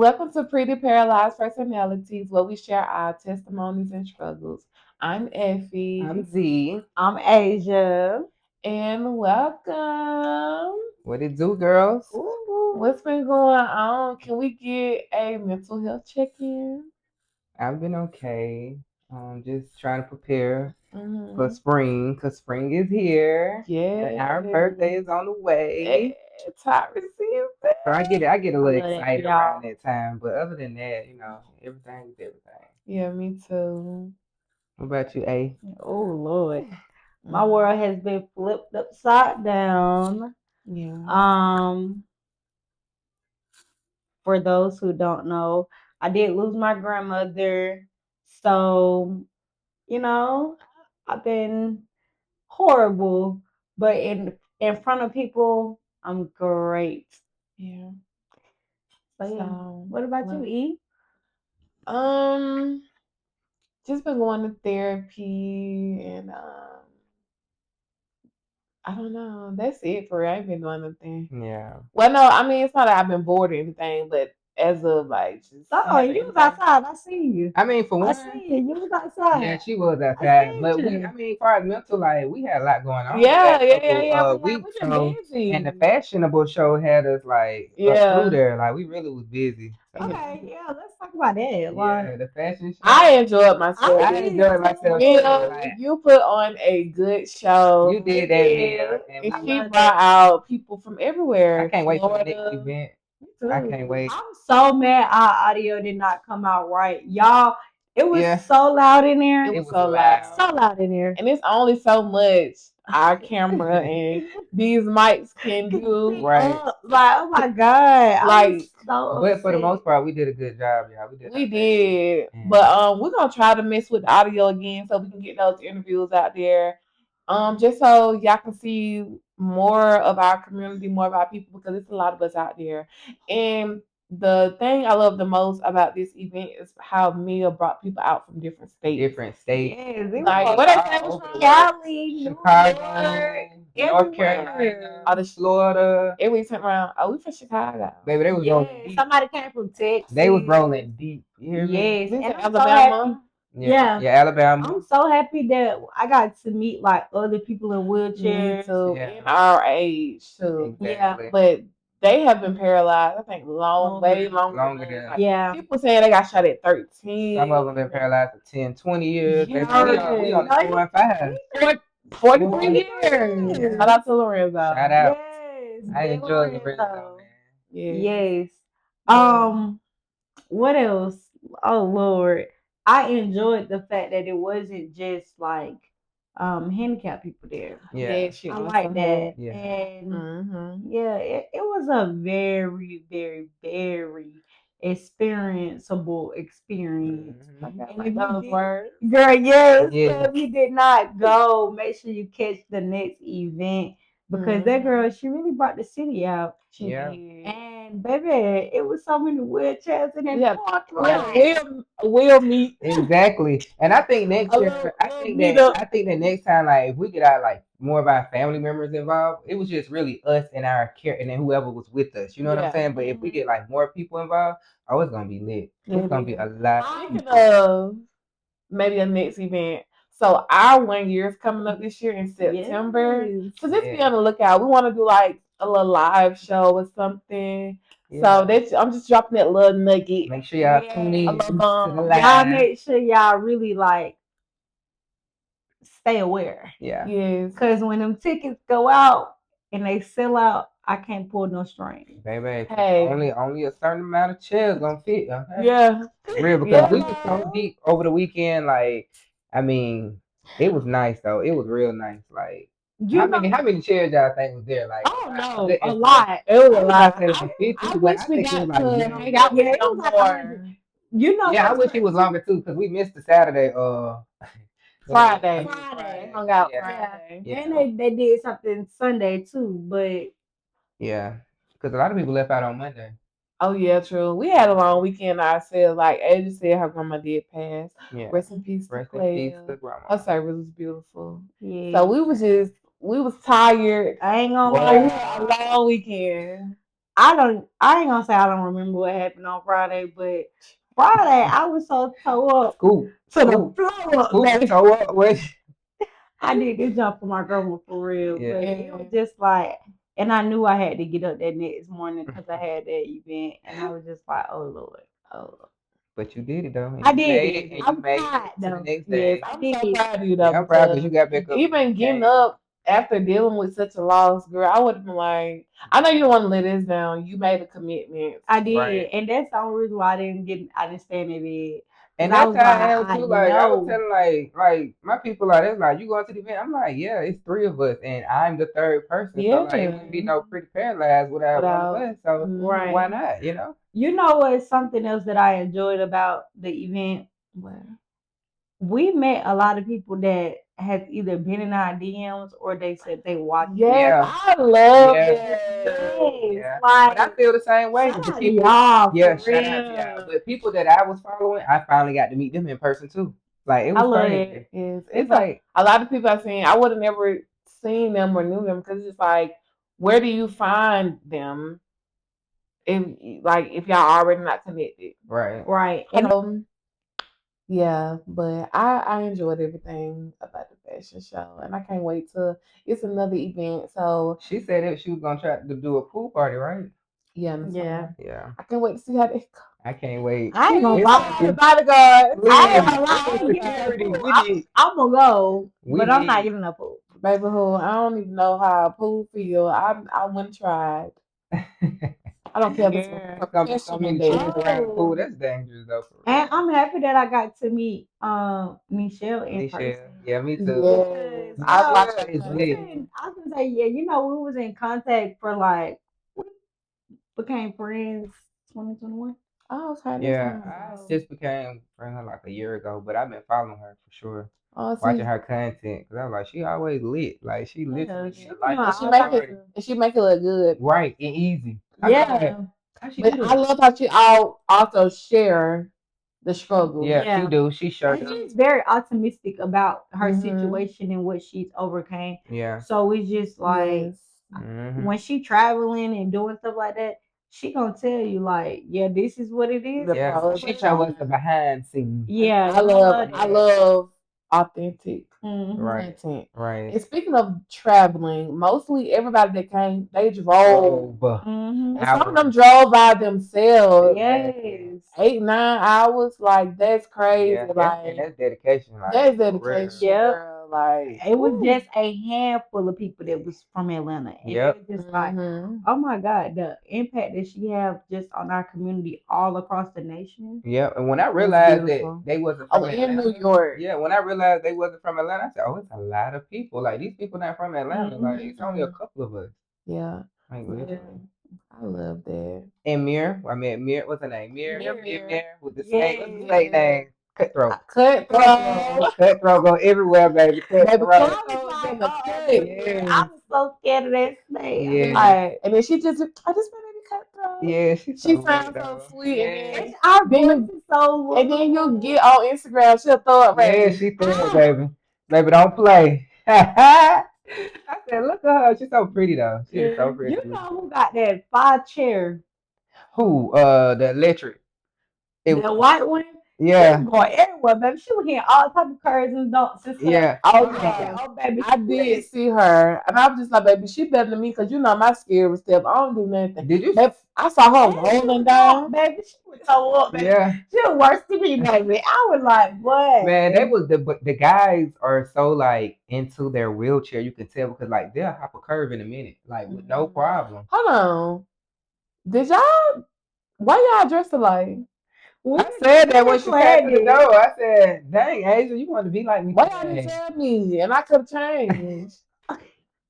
Welcome to Pretty Paralyzed Personalities, where we share our testimonies and struggles. I'm Effie, I'm Z. I'm Asia. and welcome. What it do, girls? Ooh. What's been going on? Can we get a mental health check-in? I've been okay. Just trying to prepare for Mm-hmm. spring, because spring is here. And our Yeah. birthday is on the way. Taurus season. So I get a I little love that for excited around y'all. that time. But other than that, everything's everything. Yeah, me too. What about you, A? Oh Lord. My Mhm. world has been flipped upside down. Yeah. Um, for those who don't know, I did lose my grandmother. So, you know, I've been horrible. But in front of people, I'm great. Yeah. So yeah. So, What about you, well, E? um, just been going to therapy and I don't know. That's it for real. I ain't been doing nothing. Yeah. Well, no, I mean it's not that I've been bored or anything, but as of like just Oh, having you was anything. outside. I see you. I mean, for I one, see you. You was yeah, outside. she was I outside. seen But you. as far as mental, like, we had a lot going on the Yeah, last yeah, yeah, couple yeah. weeks. We've been So, and the busy. fashionable show had us like up through Yeah, there. Like, we really was busy. So, yeah. Okay, yeah, let's talk about that. Like, yeah, the fashion I show. enjoyed myself. I I did enjoyed myself too. Will, too. Like, you put on a good you show, did It that, did. Mia, and and I we she love really. brought that. out people from I everywhere, can't wait for the next Florida. event. Me I can't too. wait. I'm so mad our audio did not come out right. Y'all, it was Yeah, so loud in It there. it was was so loud. So loud. loud in there. And it's only so much our camera and these mics can Can do. pick Right. up. Like, oh my God. I was Like so But for the upset. most part, we did a good job, y'all. We did we our best. did. But And we're gonna try to mess with the audio again so we can get those interviews out there. Just so y'all can see more of our community, more of our people, because it's a lot of us out there. And the thing I love the most about this event is how Mia brought people out from different states. different states. Yes, it I was Like mean, what they say all was over the from world. Cali, New York, Chicago, North everywhere. Carolina, all the Florida. every time around. Oh, we from Chicago. Baby, they was rolling Yes, deep. somebody came from They was Texas. rolling deep. You hear me? Yes, This is and I'm so happy. Alabama. Yeah, Yeah, yeah, Alabama. I'm so happy that I got to meet like other people in Me wheelchairs. too. Yeah, In our age too. Yeah, exactly. But they have been paralyzed, I think, way longer. longer Longer than than like Yeah, people saying they got shot at some of them 13. been paralyzed for 10, 20 years. Baby, we Yes. on the no, 4 and 5. 43 4, years. 43 yeah. Shout years. out to Shout Lorenzo. out. Yes, I Big enjoy Lorenzo, Lorenzo. man. Yes. Yes. But What else? Oh Lord, I enjoyed the fact that it wasn't just like handicapped people there. Yeah, that she I also like had. that. yeah. And Mm-hmm. yeah, it was a very, very, very experienceable experience. I Hmm. got And like if you those did, words. girl, yes. So Yeah, if you did not go, make sure you catch the next event because that Mm-hmm. girl, she really brought the city out. She yeah. did. And baby, it was so many wheelchairs in that Yeah. parking Yeah. lot. We'll meet. Exactly. And I think next A year, little meet up. I think that next time, like, if we get our like more of our family members involved, it was just really us and our care, and then whoever was with us. You know what I'm Yeah. saying? But if we Mhm. get like more people involved, oh, it's gonna be lit. It's It gonna be a is. lot of I'm Speaking people. of maybe a next event. So our 1 year is coming up this year in September. yes. So just be Yeah, on the lookout. We want to do like a little live show or something. So yeah. that's I'm just dropping that little nugget, Make sure y'all tune a Yes. little in to the bomb. Y'all live. make sure y'all really like stay aware. Yeah, Yes. Cause when them tickets go out and they sell out, I can't pull no strings. baby. Cause Hey. only a certain amount of chairs gonna fit. Okay. Yeah. For real, because we Yeah. was so Hello. deep over the weekend. Like, I mean, it was nice though. It was real nice. Like, You know, how many chairs y'all think was there? Like oh a no, good a estimate. lot. It was I a was about to lot. say like 50, I but wish I we think it was got like to more. hang out with Yeah, it was them like 100. more. You know Yeah, I what's wish it was crazy? longer too, because we missed the Saturday. I Friday. mean We Friday. Friday. hung out Yeah, Yeah. Friday. And yeah, they did something Sunday too, but yeah. Because a lot of people left out on Monday. Oh yeah, true. We had a long weekend ourselves. Like Asia said, her grandma did pass. Yeah. Rest in peace to Rest in peace to Claire. Her grandma. service was beautiful. So yeah. we was tired. I ain't gonna Like we lie. had a Well, long weekend. I ain't gonna say I don't remember what happened on Friday, but Friday I was so tore up Scoop, to the scoop, floor up, scoop, baby. toe up. What? I did this jump for my grandma for real, Yeah. but it was And just like, and I knew I had to get up that next morning because I had that event, and I was just like, oh Lord, oh Lord. But you did it though, and I you did made it, it. and you I'm made proud it to the though. next yes, day. I I'm so did. proud of you though Yeah, I'm proud because because you got back up and you even getting came. up after dealing with such a loss, girl, I would have been like, I know you don't want to let this down. You made a commitment. I Right. did, and that's the only reason why I didn't stay in the bed because And I that's was how I like, am I too. Like I was know, telling like my people like that's like you going to the event. I'm like, yeah, it's three of us and I'm the third person. So like it Yeah, wouldn't be no pretty paralyzed without one of without. us. So Mm-hmm. why right. not, you know? You know what's something else that I enjoyed about the event? Well, We met a lot of people that has either been in our DMs or they said they watched the yes, Yeah, event. I love yeah, that. Yes, yeah. But I like feel the same way. shout The out to people, y'all yeah, for shout out to y'all. real. But people that I was following, I finally got to meet them in person too. Like it I was love it. crazy. Yes, It's it's like a lot of people I've seen. I would have never seen them or knew them because it's like, where do you find them if if y'all already not connected? right. Right. And Yeah, but I enjoyed everything about the fashion show, and I can't wait till it's another event. So She said that she was gonna try to do a pool party, right? yeah, in the yeah. summer. Yeah. I can't wait to see how they go. I can't wait. I ain't gonna It's lie. gonna The be bodyguards. I ain't please. gonna We lie, I need ain't getting in the security. pool. We need I'm gonna go, we but I'm not need getting in the pool. Baby who I don't even know how a pool feel. I went and tried. I don't care if it's Girl, it's gonna be so professional many there. chicks around the pool. Oh. That's dangerous though for And real. I'm happy that I got to meet Michelle in Michelle. person. Yeah, me too. Yes, Because I watched Michelle her is we've lit. content. been I was gonna say, yeah, we was in contact for like we became friends 2021. Oh, okay, that's Yeah, nice. I So just became friend with her like a year ago, but I've been following her for sure. Oh, Watching see, her content. Cause I was like, she always lit. Like she yeah, literally she be a be life on of and the she all make types it, party. of and she make it look good. Right and easy. I be like, yeah, how she do But I that? love how she also share the struggle. Yeah, she yeah. do. She sure And do. she's very optimistic about her Mm-hmm. situation and what she's overcame. Yeah. So it's just like Yes. Hmm. when she traveling and doing stuff like that, she gonna tell you like, yeah, this is what it is, The and Yeah. this is pros what She and it show ain't. us the cons. behind scenes. And Yeah, and I love I that. love authentic Hmm. Right. content. Right. And speaking of traveling, mostly everybody that came, they drove. Drove Hmm. And some of them hours. drove by themselves. Exactly. Yes. 8, 9 hours. Like that's crazy. Yeah. And Like that's dedication. Like that's for real. dedication, Yep. girl. Like, It was ooh. just a handful of people that was from Atlanta, and it Yep. was just like, Mm-hmm. oh my God, the impact that she have just on our community all across the nation. Yep. And when I It's realized that beautiful. they wasn't Oh, from in New Atlanta, York. yeah, when I realized they wasn't from Atlanta, I said, oh, it's a lot of people. Like these people not from Atlanta. Like Hmm. it's only a Mm-hmm. couple of us. Yeah. Like Yeah. literally. I love that. And Mir, I mean Mir, what's her name? Mir, Mirror, Mir, mirror. Mir with the snake. What's the Yes. snake Yeah. name? Cutthroat. Cutthroat. Cutthroat go everywhere, baby. Baby And Cutthroat. I was Cutthroat was like, in the oh, cut. baby, I Yes. was so scared of that snake. I'm Yeah. Yes. like, And then she just, oh, this my baby Cutthroat. Yeah, she's She so lit sounds so though. sweet. Yes. our Then voice you, is so and then you low. get on Instagram, she'll throw up Yeah, baby. she threw it, Ah. baby. Baby, don't play. I said, look at her. She's so pretty though. She is so Yeah. You pretty. know who got that 5 chair? Who? The electric. It. The white one? She was Yeah. going everywhere, baby. She was hitting all type of curves and dunks and stuff. Yeah. Oh I said, yeah. oh, baby, I did quit. see her, and I was just like, baby, she better than me, cause you know my scary step. I don't do nothing. Did you? But I saw her And she rolling was up, down. baby. She was so up, baby. Yeah. She was worse than me, baby. I was like, Man, they boy. was the guys are so like into their wheelchair. You can tell because like they'll hop a curve in a minute, like with no Mhm. problem. Hold on. Did y'all? Why y'all dressed alike? I said We that when just she came to planned the it. door. I said, "Dang, Asia, you want to be like me Why y'all didn't today?" tell me? And I could have changed.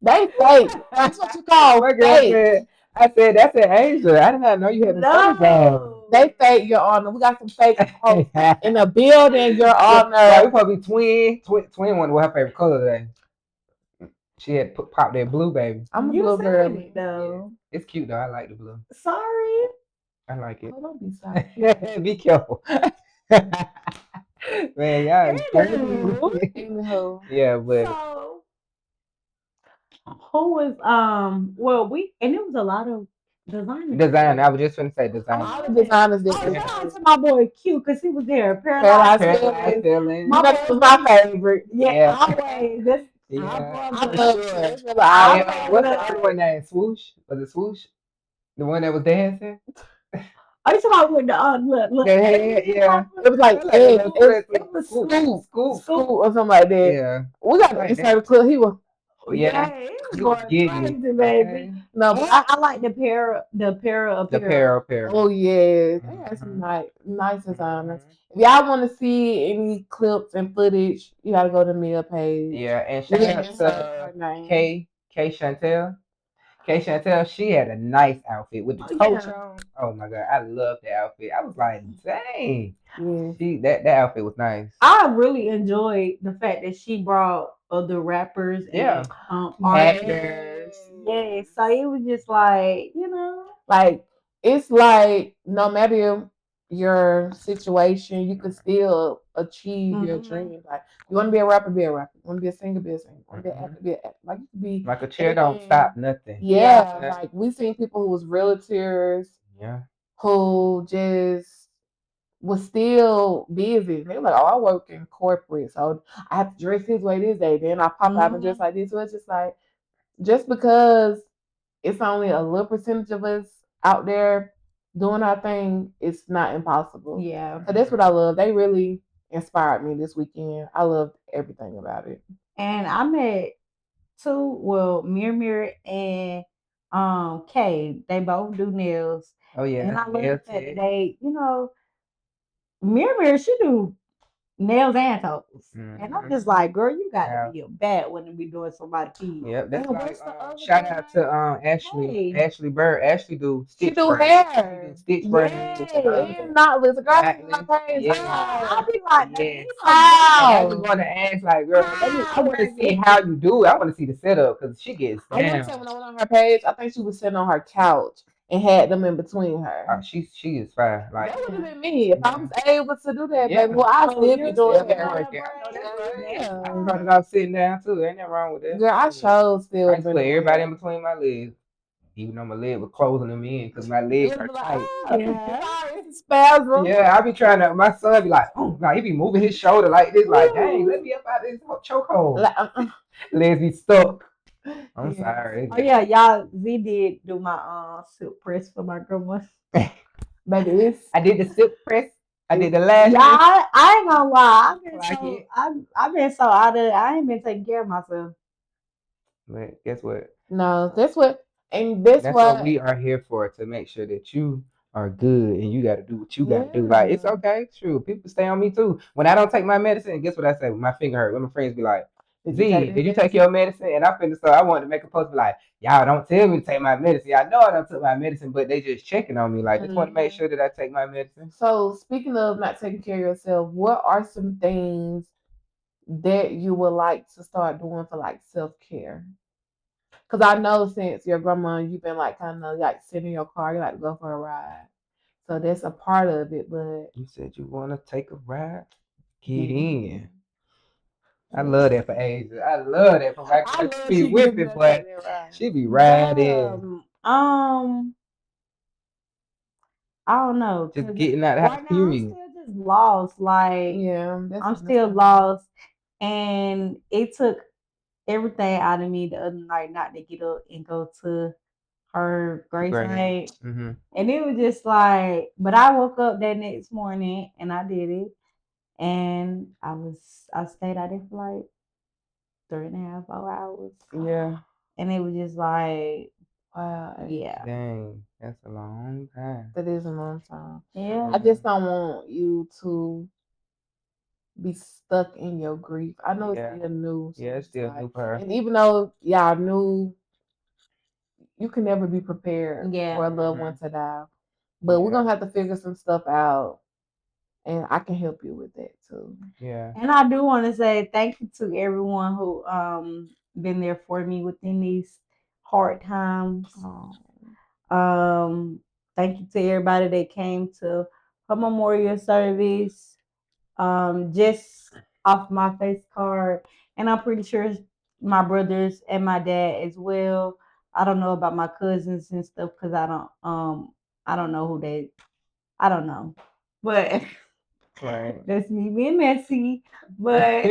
They fake. This what you call My girl fake. said, "I said that's an Asia. I did not know you had them clothes on." They No. fake, Your Honor. We got some fake folks in the building, Your Look, right, we Honor. probably twin one. What her favorite color today? She had popped that blue, baby. I'm a You blue saying it girly. Yeah, though. it's cute though. I like the blue. Sorry. I like it. Oh, don't be sorry. Be careful. Man, y'all is Anywho. crazy. Anywho, Yeah, but So who was well we and it was a lot of Designer Design. too. I was just gonna say Oh designer. All the yeah. designers did Oh, their shout Yeah. out thing. to my boy Q because he was there. Paralyzed Paralyzed Paralyzed feelings. feelings. feeling. You My know that boy was my Z. favorite. Yeah, Yeah. always. That's our Yeah. I brother. For love it. sure. It's really I I fuck with What's her the other one like. name? Swoosh? Was it Swoosh? The one that was dancing? Are you talking about with the look? The What head, was it yeah. called? it was I like like the it, little it's It pretzel. was Scoop. Scoop. scoop, Scoop. scoop Scoop. or something like that. Yeah. We I got to like insert that. a clip. He was Yeah. Yeah, it was He was going getting it. crazy, baby. Okay. no, And but I like the para The apparel. apparel. oh yeah, they had some Mm-hmm. nice designers. Mm-hmm. If y'all want to see any clips and footage, you gotta go to Mia page. Yeah, and shout We'll out insert to her name. K Chantel. K Chantel, she had a nice outfit with the Oh coach yeah. on. Oh my god, I love the outfit. I was like, dang. Yes. That outfit was nice. I really enjoyed the fact that she brought other rappers Yeah. and artists. Actors. Yeah, Yes. so it was just like. Like it's like no matter your situation, you can still achieve your Hmm. dreams. Like you want to be a rapper, be a rapper. You want to be a singer, be a singer. You want to be an Hmm. actor, be an actor. Like you can be Like a chair don't anything. stop nothing. Yeah. Yeah, Yeah. like we seen people who was realtors Yeah. who just was still busy. They were like, "Oh, I work in corporate, so I have to dress this way this day." Then I pop out and dress Hmm. like this. So it's just like just because it's only a little percentage of us out there doing our thing, it's not impossible. Yeah. So that's what I Hmm. love. They really inspired me this weekend. I loved everything about it. And I met two, well, Mir and Kay. They both do nails. Oh And yeah. I love Nail the fact that tech. Mir, she do nails and toes. And I'm Hmm. just like, girl, you got to Yeah. be a bad one to be doing somebody feet. Yep, that's And like what's the other shout girl out to name? Ashley Hey, Bird. Ashley do She stitch do braids. She do hair. stitch braids and all yes. And that. not Liz. The girl seen my Knotless, page. yeah, Yeah, I'll How? be like, baby, yes. these are And good. I just How? want to ask, like, girl, I How, want to see baby? how you do it. I want to see the setup because she gets I want to say down. when I went on her page, I think she was sitting on her couch and had them in between her. She is fine. That Like, would have Yeah. been me if I yeah, was able to do that, baby. yeah. Well, I Oh, still be you're doing still Still be been on hair. your working. I know brain? that's right. That's I Yeah. started fine. off sitting down too. Ain't nothing wrong with that. Girl, I Shit. sure I still used to been put doing everybody hair. in between my legs, even though my leg was closing them in because my It legs would are be like, tight. it's Yeah. sorry, it's a spasm. Yeah, I be trying to. My son be like, oh, like he be moving his shoulder like this, like, dang, let Ooh. me up out of this chokehold. Like, Legs be stuck. I'm yes. Oh yeah, y'all. Z did do my silk press for my grandma. Baby, I did the silk press. I did it's the Yeah, lashes. I ain't gonna lie. Clock it. I've been so out of. I ain't been taking care of myself. But guess what? no, that's That's what what, we are here for to make sure that you are good and you got to do what you got to do. Like, it's yeah. okay. True. People stay on me too. When I don't take my medicine, guess what I say? When my finger hurt, when my friends be like, Did you take Z, that did you take medicine? your medicine? And I finna so I wanted to make a post be like, y'all don't tell me to take my medicine. I know I don't took my medicine, but they just checking on me. Like, just want to make Hmm. sure that I take my medicine. So, speaking of not taking care of yourself, what are some things that you would like to start doing for like self care? Because I know since your grandma, you've been like kind of like sitting in your car, you like to go for a ride. So that's a part of it, but You said you want to take a ride? Get get in. in. I love that for Asia. I love that for my I girl. She love be she giving whipping, that take boy. that ride. She be riding. But I don't know, Just cause getting out the house, right now I'm period. still just lost. Like Yeah, that's I'm still understandable. lost, and it took everything out of me the other night not to get up and go to her grace Great. night. Mm-hmm. And it was just like, but I woke up that next morning and I did it, and I stayed out there for like 3.5, 4 hours, Yeah. and it was just like, Wow, yeah, Dang, that's a long time. that is a long time. yeah, I Yeah. just don't want you to be stuck in your grief. I know it's Yeah. still new, so Yeah, it's it's just still like, new for her. and even though y'all knew, you can never be prepared for yeah. a loved Mm-hmm. one to die. But we're Yeah. gonna have to figure some stuff out, and I can help you with that too. Yeah. And I do want to say thank you to everyone who been there for me within these hard times. Oh, Um, Thank you to everybody that came to her memorial service. Just off my face card, and I'm pretty sure my brothers and my dad as well. I don't know about my cousins and stuff because I don't know who they I don't know. But Right. that's me being messy. But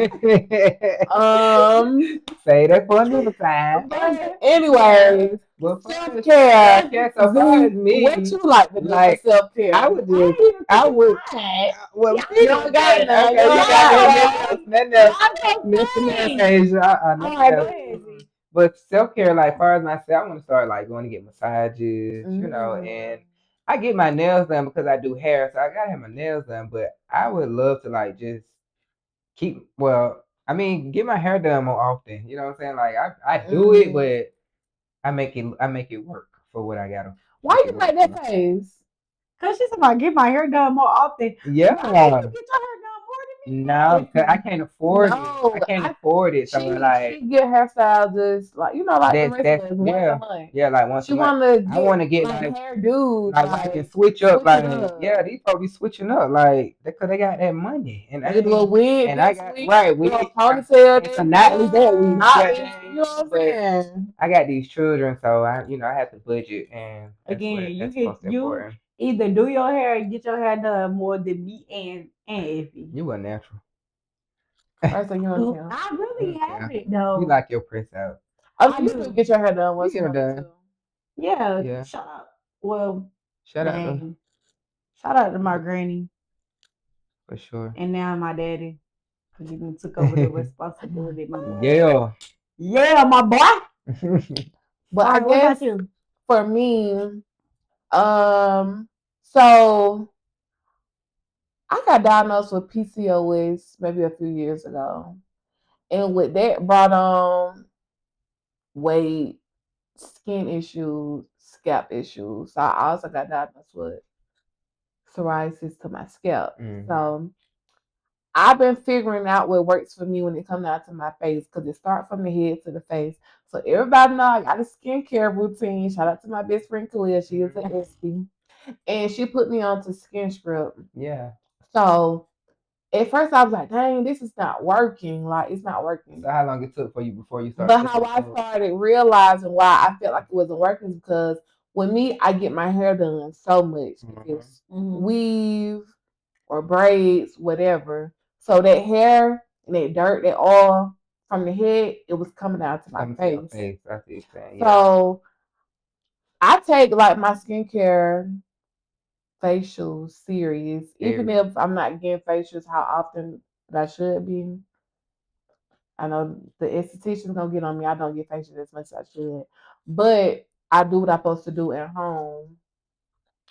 Um, Say that for another time. but Yeah. anyways, But far self as care. self care, so far as Z, what me, you like to do for like self I care? would I just, ain't even I thinking would. mine. Well, Y'all You me don't go got first. none. okay, You you don't got got nothing none. else, Y'all nothing else, go nothing else, first. Asia, All nothing right, go else. ahead, Z. But self care, like far as myself, I want to start like going to get massages, Mm. and I get my nails done because I do hair, so I gotta have my nails done. But I would love to like just keep, well, I mean, get my hair done more often. You know what I'm saying? Like I do it, Mm. but I make it work for what I gotta Why make you it work make for. that face? Cause she's about to get my hair done more often. Why can't Yeah. you get your hair done more No, than 'cause I me? can't afford it. I No, can't afford it. So she like get hairstyle just like like the rest of that's us once a yeah. month. Yeah, like once She a month. want to I get wanna get like hair dudes, like I can like switch up, switch it like up. yeah, these probably switching up, like because they got that money, and They do a wig I this got week, right do a we ponytail and this finale week, that we not this. You goddamn, know what I'm but saying? I got these children, so I have to budget, and Again, that's most you important. either do your hair or get your hair done more than me and Effie. You a natural. Right, so you don't Well, care. I I really don't have care. it You though. like your press out. I I mean, you do do. get your hair done You once a get them month done. too. Yeah, Yeah. shut up. Well, Shout out to dang. Shout out to my granny for sure. and now my daddy. Cause he done took over the responsibility, my boy. Yeah. Yeah, my boy. But All I right, what guess about you? for me, um, so I got diagnosed with PCOS maybe a few years ago, and with that brought on weight, skin issues, scalp issues. So I also got diagnosed with psoriasis to my scalp. Hmm. So I've been figuring out what works for me when it comes down to my face because it starts from the head to the face. So everybody know I got a skincare routine. Shout out to my best friend Kalia. She is an Hmm. Esty. And she put me on to skin script. Yeah. So at first I was like, dang, this is not working. Like it's not So working. how long it took for you before you started But feeling how the I results? started realizing why I felt like it wasn't working is because with me, I get my hair done so much. If Hmm. it's Mm-hmm. weave or braids, whatever. So that hair and that dirt, that oil from the head, it was coming out to It's my coming to your face. face. I see you saying. Yeah. So I take like my skincare facials serious, even Very. if I'm not getting facials how often that I should be. I know the esthetician's gonna get on me. I don't get facials as much as I should, but I do what I'm supposed to do at home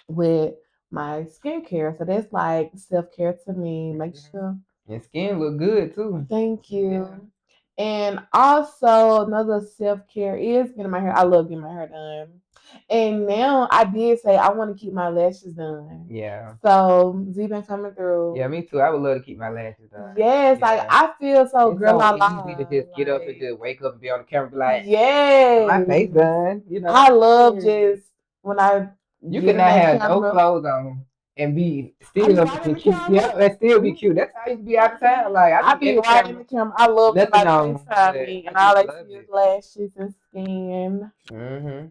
with my skincare. So that's like self care to me. Make Hmm. sure. Your skin look good too. Thank Yeah. you. And also another self care is getting my hair. I love getting my hair done. And now I did say I want to keep my lashes done. Yeah. So Z been coming Yeah, through. me too. I would love to keep my lashes done. Yes, like Yeah. I feel so It's girl so la easy to la. just get up and Like just wake up and be on the camera, be like, my face yes. done. I love Period. just when I You get could in not that have no camera. clothes on and be I be still right in looking the cute. Yeah, camera. and still be cute. That's how I used to be out of town. Like I I be in be the right in camera, the camera. I love nothing somebody on, FaceTime but me I and all just they love see is it. lashes and skin. Hmm.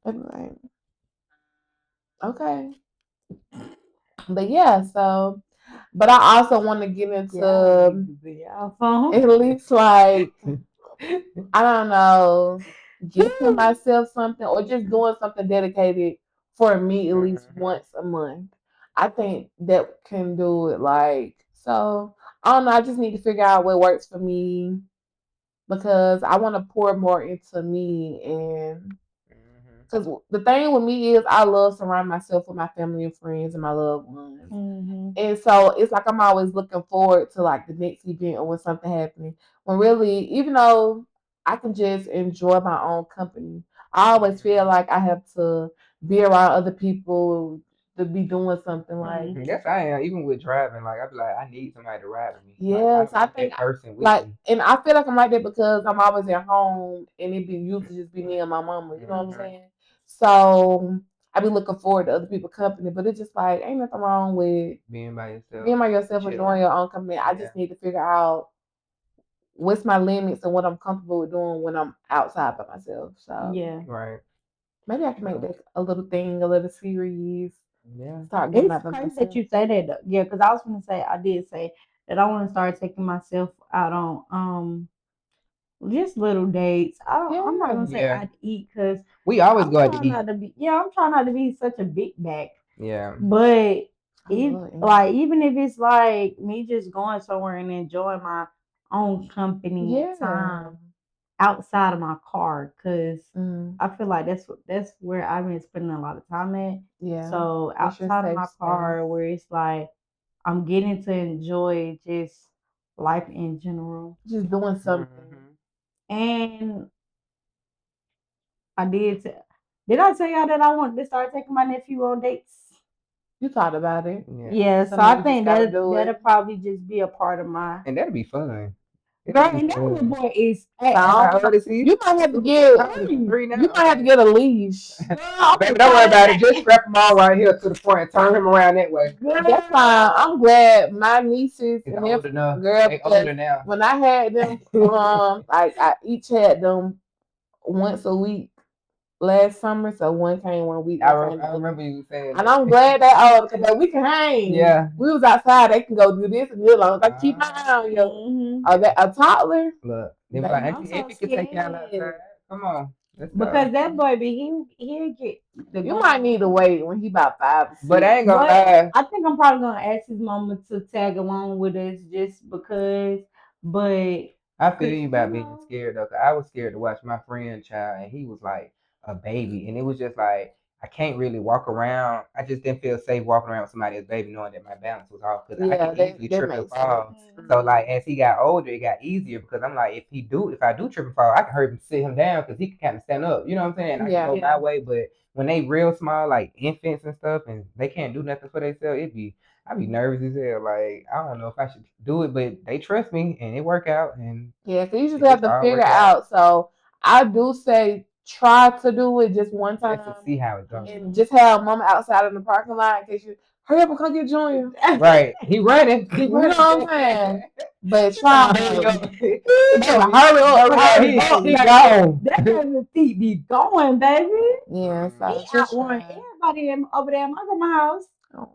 I'm like, okay. But yeah, so but I also want to get Y'all into niggas in y'all phone. at least like I don't know, gifting myself something or just doing something dedicated for me at least Hmm. once a month. I think that can do it. Like, so I don't know. I just need to figure out what works for me because I want to pour more into me. And Hmm. because the thing with me is, I love surrounding myself with my family and friends and my loved ones. Mm-hmm. And so it's like I'm always looking forward to like the next event or when something happening. When really, even though I can just enjoy my own company, I always feel like I have to be around other people to be doing something like Hmm. That's how I am. Even with driving, like I be like, I need somebody to ride with me. Like I yes. I want think that person with like, me. and I feel like I'm like that because I'm always at home and it be used to just be me and my mama. You know what I'm Hmm. saying? So I be looking forward to other people's company, but it's just like ain't nothing wrong with Being by yourself, being by yourself, enjoying chilling. your own company. I Yeah. just need to figure out what's my limits and what I'm comfortable with doing when I'm outside by myself. So Yeah. Right. Maybe I can make So, that a little thing, a little series. yeah. Start getting It's out of crazy that myself. you say that. Yeah, because I was gonna say I did say that I want to start taking myself out on just little dates. I'm not Yeah. gonna say Yeah. I'd eat because We always I'm go out to trying eat. not to be. Yeah, I'm trying not to be such a big bag. Yeah. But I if love it. like even if it's like me just going somewhere and enjoying my own company and Yeah. time outside of my car, because Mm, I feel like that's where I've been spending a lot of time at. yeah. So That's your outside of safe my space. car, where it's like I'm getting to enjoy just life in general. Just doing something. Hmm. And I did I tell y'all that I wanted to start taking my nephew on dates? You thought about it. Yeah. Yeah, So so now I you just think gotta that do that'll it. probably just be a part of my And that'll be fun. It'll girl. be And that little fun. boy is So How old is he? you might have to Two? get How old is he? 3. 3 you now? might have to Okay. get a leash. Girl, I'm Baby, gonna don't worry try about it. Just that. strap him all right here to the front and turn him around that way. That's fine. Girl. I'm glad my nieces He's and old nephews, enough. girl, They because older now. when I had them, like I each had them once a week last summer. So one came 1 week, one came the I other. remember you saying And that. I'm glad they old because we can hang. Yeah. We was outside. They can go do this and this. Long as I keep my Uh, eye on you. Hmm. Oh, that a toddler, look, then my baby. I'm auntie so Effie could take y'all outside. Yes. Come on. Let's go. because that boy be he'll get the You might need to going. wait when he about 5 or But 6. I ain't gonna But lie. I think I'm probably gonna ask his mama to tag along with us just because. But I feel cause you you about being know, scared though. 'Cause I was scared to watch my friend child, and he was like a baby, and it was just like I can't really walk around. I just didn't feel safe walking around with somebody as baby, knowing that my balance was off because I can Yeah, easily that trip and makes sense. fall. So Mhm. like as he got older, it got easier because I'm like, if I do trip and fall, I can hurt him, sit him down because he can kind of stand up. You know what I'm saying? I can Yeah, go my yeah. way, but when they real small, like infants and stuff, and they can't do nothing for themselves, I be nervous as hell. Like I don't know if I should do it, but they trust me and it work out and. yeah. So you just It have just to all figure work out out. So I do say try to do it just one just to time, see how it goes. and Mhm. just have mama outside in the parking lot in case you hurry up and come get Junior. Right. He running. He You know running. what I'm saying? But He talking try, about hurry up. baby. Baby, hurry up, Hurry up. hurry up, He baby. gone. That baby feet be going, baby. Yeah, He so just outrun try. everybody over there at my grandma's house. Oh,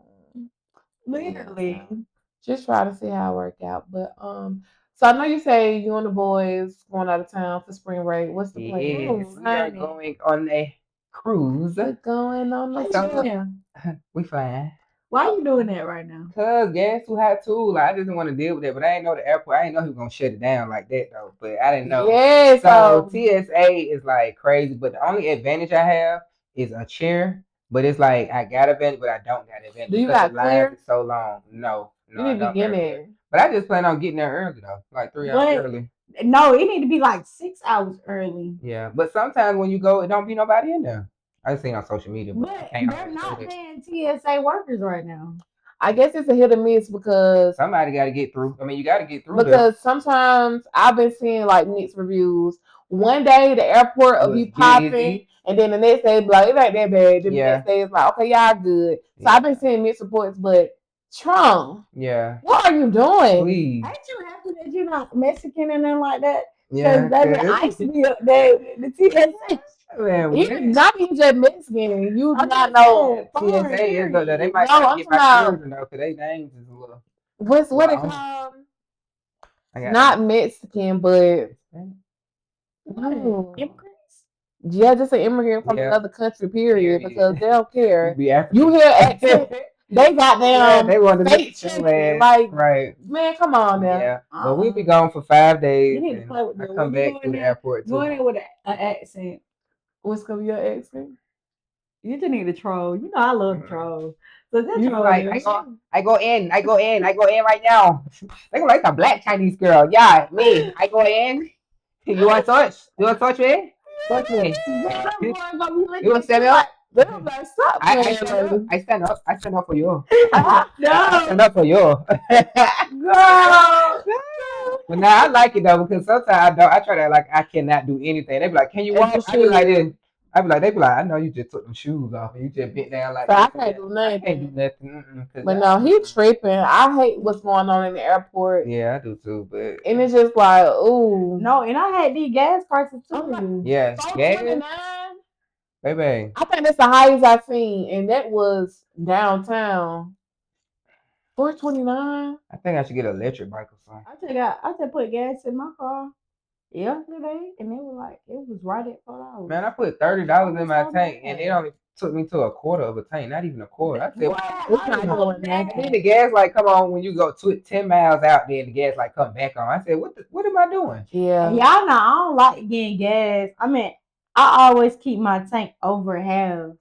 yeah, so Literally. just try to see how it work out. But so I know you say you and the boys going out of town for spring break. What's the Yes, plans? Oh, we are honey. going on a cruise. We're going on How the you doing So trip. there? we flying. Why you doing that right now? Cause gas too high too. Like I just didn't want to deal with that. But I ain't know the airport. I didn't know he was gonna shut it down like that though. But I didn't know. Yeah, So so TSA is like crazy. But the only advantage I have is a chair. But it's like I got advantage, but I don't got advantage do you because the got lines clear? is so long. No, no, You I need to don't get got clear. in. But I just plan on getting there early though, like 3 hours What? early. No, it need to be like 6 hours early. Yeah. But sometimes when you go, it don't be nobody in there. I seen on social media, but I But can't they're always say not that. paying TSA workers right now. I guess it's a hit or miss Somebody got to get through. I mean, you got to get through there. because sometimes I've been seeing like mixed reviews. One day the airport will Was be popping, busy. and then the next day be like it ain't that bad. Then the next Yeah. day it's like okay, y'all good. So I've been Yeah. seeing mixed reports, but Trump, Yeah. what are you doing? Please. Ain't you happy that you're not Mexican and then like that? Cause Yeah, baby, cause ICE be up there, the TSA. man, Even what? not even just Mexican, you do I'm not just know. saying, foreign TSA is though. They period. might No, gotta I'm get talking my about children though, cause they names is a little, what's what it long. called? I got them. Not Mexican, but Hispanic. What? no. Immigrants? Yeah, just an immigrant from Yeah. another country, period, because Period. they don't You care. be You African. hear accent, they got Yeah, them they want to look fake at your checking. ass. Like, Right. man, come on now. Yeah. But we'll be Uh-uh. gone for five You days, need to and play with I them. come When you back through the airport go too. in there with an accent. What's gonna be your accent? You just need to troll. You know I love to Mm. troll. So just You You be troll like, you them. should. I go in right now. They gonna like a black Chinese girl. Yeah, me. I go in. You want to touch? You want to touch me? Touch me. Girl, that You boy gonna be looking want to at stand you like, up? They'll like, stop I playing, stand up. lady. I stand up. I stand up for you. I no, stand up for you. girl. But now I like it though because sometimes I don't. I try to like I cannot do anything. They be like, "Can you As you walk?" I be like should. this. I be like, they be like, "I know you just took them shoes off and you just bent down like So I this." can't Yeah, do I can't do nothing. nothing because But no, he tripping. I hate what's going on in the airport. yeah, I do too. But And it's just like, ooh. No, and I had these gas prices I'm like, too. yeah, gas. 429. baby. I think that's the highest I've seen, and that was downtown. 429. I think I should get an electric bike or something. I just put gas in my car yesterday, and it was right at $4. Man, I put I $30 in was my so tank, and it mad. only took me to a quarter of a tank, not even a quarter. I said, Boy, what? It's I not was doing And then mad. the nothing. gas light come on when you go 10 miles out there, and the gas light come back on. I said, what am I doing? And Yeah. y'all know I don't like getting gas. I mean, I always keep my tank over half.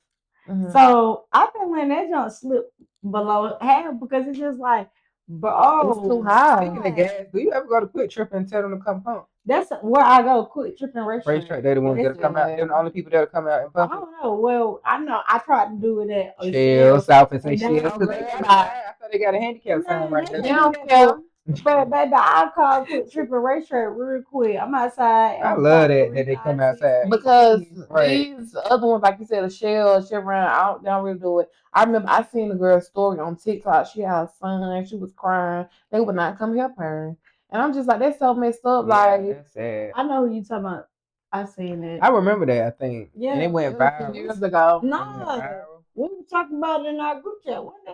Hmm. So I've been letting that junk slip below half because it's just like, It's too bro, high. Speaking of gas, do you ever go to Quick Trip and tell them to come pump? that's where I go. Quick tripping restaurant. Racetrack, they're the ones That's that'll come out. They're the only people that'll come out and I pump it. don't know. Well, I know I tried to do it at a Shells, Shells, South and say and Shells, Oh, because they they girl, got a bye. sign. I thought they got a handicap sign man, right they there. They can do don't that care. too. But baby, I call Quick Tripping Racetrack real quick. I'm outside I on love Park that they come 356 outside. and Because 10. Right. these other ones, like you said, the Shell, Chevron, they don't really do it. I remember I seen a girl's story on TikTok. She had a son. She was crying. They would not come help her. And I'm just like, that's so messed up. Yeah, Like, that's sad. I know who you talking about. I seen I it. remember that, I think. And Yeah, it went it was a few viral. years ago. It went no, viral. we were talking about it in our group chat one day.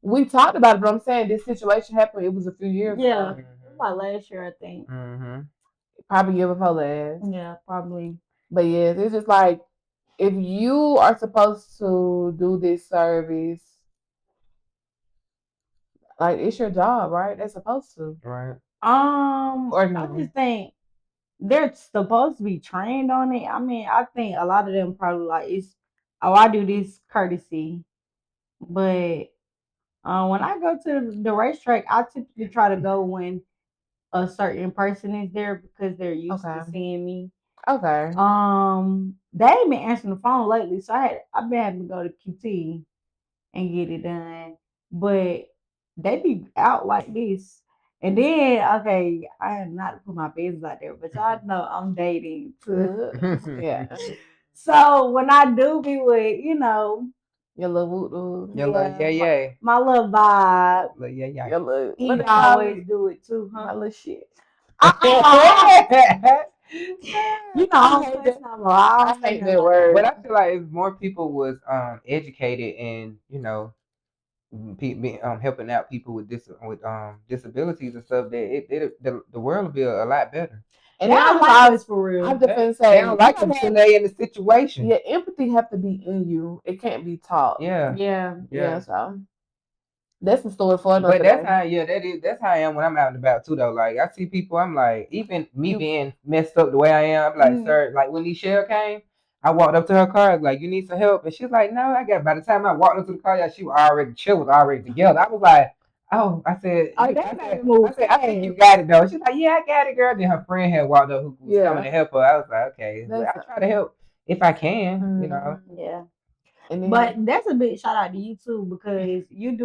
We talked about it, but I'm saying this situation happened. It was a few years Yeah, ago. it was like last year, I think. Mm-hmm. Probably year before last. Yeah, probably. But yes, it's just like, if you are supposed to do this service, like, it's your job, right? They're supposed to. Right. Or I no. just think they're supposed to be trained on it. I mean, I think a lot of them probably like it's oh, I do this courtesy. But when I go to the racetrack, I typically try to go when a certain person is there because they're used to Okay. seeing me. Okay. They ain't been answering the phone lately, so I've been having to go to QT and get it done. But they be out like this. And then, okay, I am not to put my business out there, but y'all know I'm dating too. Yeah. So when I do be with, Your little woot woot. Your little yeah, yeah, yeah. my little vibe, Little yeah, yeah. Your little, what he they call always it? do it too, huh? My little shit. Uh-uh. I I don't hate cuss that. no more. I I don't say hate nothing that like that. But word. I feel like if more people was educated and helping out people with disabilities and stuff, that the world would be a lot better. And then That is for I'm real. just gonna They say, don't you like them gotta till have, they in the situation. yeah, empathy have to be in you. It can't be taught. Yeah, Yeah. Yeah, yeah. so that's the story for But another day. that's how I am when I'm out and about too though. Like I see people, I'm like, even me You, being messed up the way I am, I'm like, Mm. sir, like when Nichelle came, I walked up to her car, I was like, you need some help? And she's like, no, I got by the time I walked up to the car, yeah, she was already chill was already together. I was like, oh, I said, Oh, you that baby I move said, I think you fast. got it though. She's like, yeah, I got it, girl. Then her friend had walked up who was coming yeah, to help her. I was like, okay. But that's, I try to help if I can, you know. mm, Yeah. and But then that's a big shout out to you too because you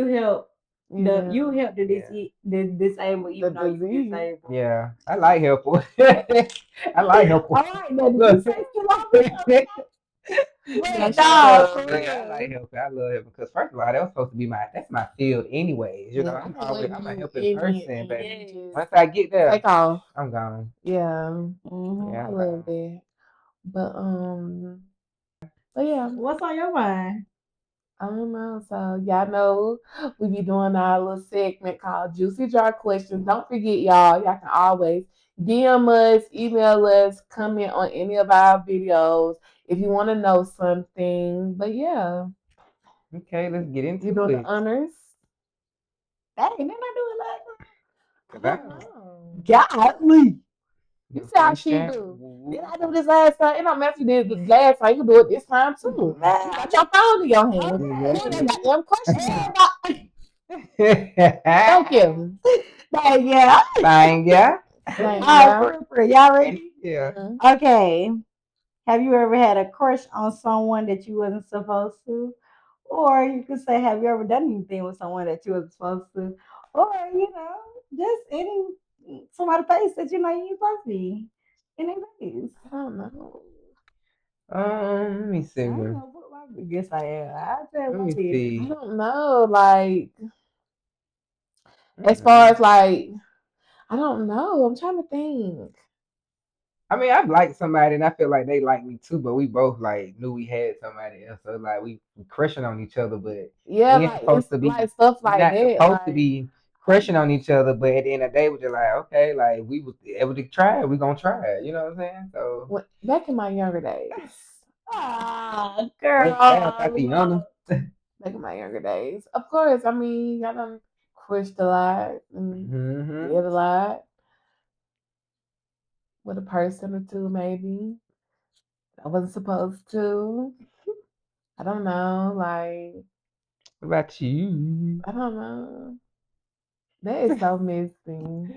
help yeah, you help Yeah. the disabled the even though you disease. disabled. Yeah. I like helpful. I like helpful. All right, now did you Look. say still on me? Yeah, But she no, for does. Yeah, I like real. helping. I love helping because first of all, that was supposed to be that's my field anyways. You know, Yeah, I can't wait till I'm a you helping end it person, and but you Yes. once just I get there, take off. I'm gone. Yeah, Hmm. Yeah, I I'm love gone. that. But but yeah, What's on your mind? I don't know. So y'all know we be doing our little segment called Juicy Jar Questions. Don't forget, y'all can always DM us, email us, comment on any of our videos if you want to know something. But yeah, Okay, let's get you into doing the it. honors. Dang, didn't I do it last I Cause I don't know. time? Golly. You the see how she sunshine. do. Did Woo. I do this last time? It don't matter if you did it last time. You can do it this time too. You Man, got your phone in your hand. Pull that Exactly. okay. goddamn question out. Everybody. Thank you. Dang, yeah. Fine, yeah. Thank All right, you. for real. Y'all ready? Yeah. Mhm. Okay. Have you ever had a crush on someone that you wasn't supposed to? Or you could say, have you ever done anything with someone that you wasn't supposed to? Or, just any somebody face that you know you ain't supposed to be in their face. I don't know. Let me see I ain't one. gonna put my guess I am. I tell Let my me business. I see. don't know. Like, as far Mm-mm. as like, I don't know. I'm trying to think. I mean, I've liked somebody and I feel like they like me too, but we both like knew we had somebody else. So like we crushing on each other, but Yeah, we ain't like supposed it's to be like stuff we like not that. supposed to Like be crushing on each other, but at the end of the day we're just like, okay, like we was able to try it, we gonna try it, you know what I'm saying? So back in my younger days, Ah, went south out the girl. yonder. back in my younger days, of course. I mean, I done crushed a lot and did Hmm. a lot with a person or two, maybe. I wasn't supposed to. I don't know. Like What about you? I don't know. That is so missing.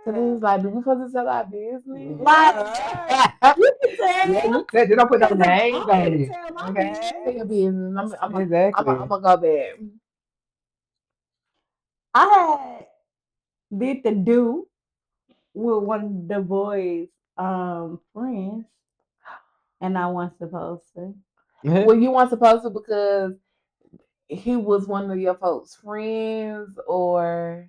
Cause it was like, do we supposed to tell our business? Like, Yeah. girl, you can Yeah, tell. you said you don't put no Cause I names on can it. tell my Okay. Tell your business. business. I'm Exactly. gonna go back. I did the do with one of the boys' friends, and I wasn't supposed to. Well, you weren't supposed to because he was one of your folks' friends, or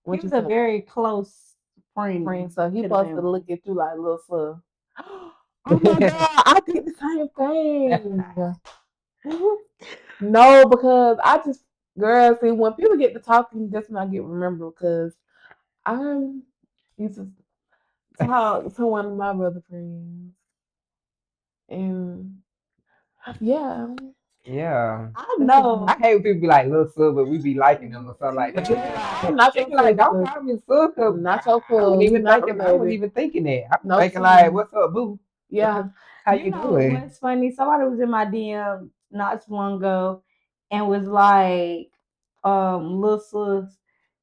He what you was a say, very close friend. friend So he to the supposed to family. look at you like little son. Oh my god, I did the same thing. No, because I just girl, see when people get to talking, that's when I get remembered because I used to talk to one of my brother friends, and yeah, Yeah. I that's just I know. hate when people be like little sub, but we be liking them or something like that. They be yeah. I'm like, not they your be like, don't sister, call me sub, 'cause not your I wasn't cuz. We even not thinking, I wasn't related. even thinking that. I was No thinking like, tea. what's up, boo? Yeah, How You you know doing? what's funny? Somebody was in my DM not too long ago and was like,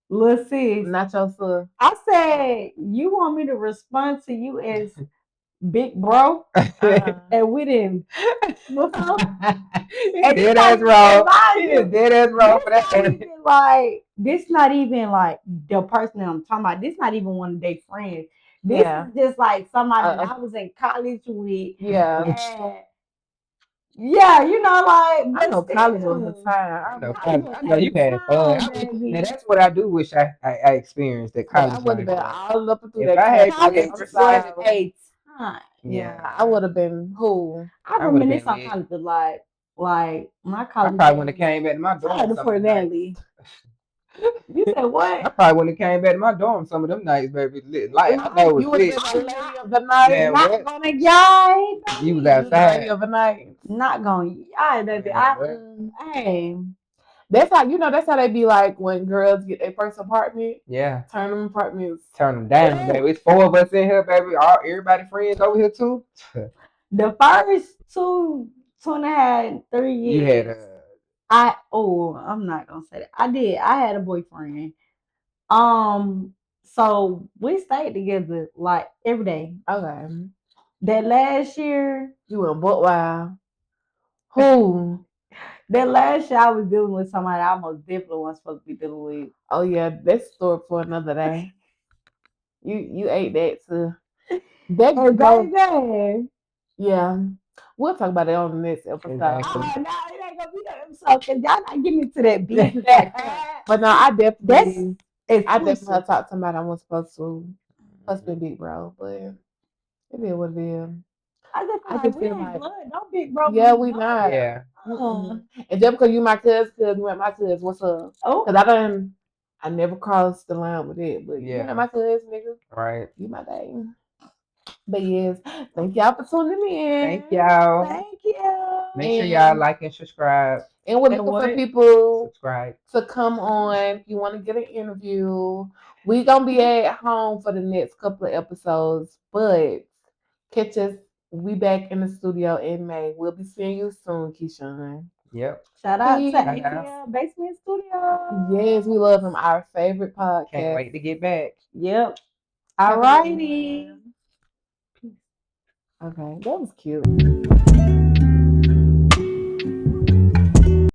little sis. not your sis. I said, you want me to respond to you as big bro? Uh-uh. And we didn't, you know? It's And this dead not ass even, wrong. and mind It is you, dead ass wrong this for that. not even like, this not even like the person that I'm talking about. This not even one of their friends. This Yeah, is just like somebody that uh, I was in college with. yeah. And yeah, you know, like, I but know college was the still, time. I know, college was I know a you had fun. time, Now baby. that's what I do wish I experienced that But I college would have life. been Like all up and through if that I had campus. that College I'm was sorry. opportunity, a time. yeah, Yeah, I would have been who? I I would have reminisce been on lit. college a lot. Like my I college probably wouldn't have days came back to my outside dorm of some of Fort them nights. Valley. You said I what? probably wouldn't have came back to my dorm some of them nights, baby. Lit. Like I know it was You would have lit. been the I'm lady not of the night. Man, not what? gonna yai, You was You the lady outside. of the night. not gonna yai, baby. Man, what? Mm. Hey, That's how that's how they be like when girls get their first apartment. Yeah. Turn them apartments. Turn them down, Ooh. baby. It's four of us in here, baby. All everybody friends over here too. the first 2.5, 3 You had years. I'm not gonna say that. I did. I had a boyfriend. So we stayed together like every day. Okay. That last year, You went but wow. Who? I was dealing with somebody I most definitely wasn't supposed to be dealing with. Oh yeah, that's a story for another day. You ate that too. That And go baby, yeah. We'll talk about it on the next episode. exactly. no, it ain't gonna be no episode because y'all not getting into that business like that. But no, That's I definitely exclusive. have talked to somebody I was supposed to be big bro, but it is what it is. I just feel I like just we feel ain't like, blood. Don't big bro yeah, me. we Don't. not. Yeah. Uh, Mm-mm. And just because you my cousin, you ain't my cousin, what's up? oh, Cause I never crossed the line with it. But you ain't Yeah. my cousin, nigga. Right. You my baby. But yes, thank y'all for tuning Thank in. y'all. thank you. Make sure y'all And like and subscribe. we're And looking for what? people Subscribe. to come on. If you want to get an interview, we gonna be at home for the next couple of episodes, but catch us. We back in the studio in May. We'll be seeing you soon, Keyshawn. Yep. Shout out to Shout out. Peace. ATL Basement Studio. Yes, we love him. Our favorite Can't podcast. wait to get back. Yep. Have a good Alrighty. one. Okay, that was cute.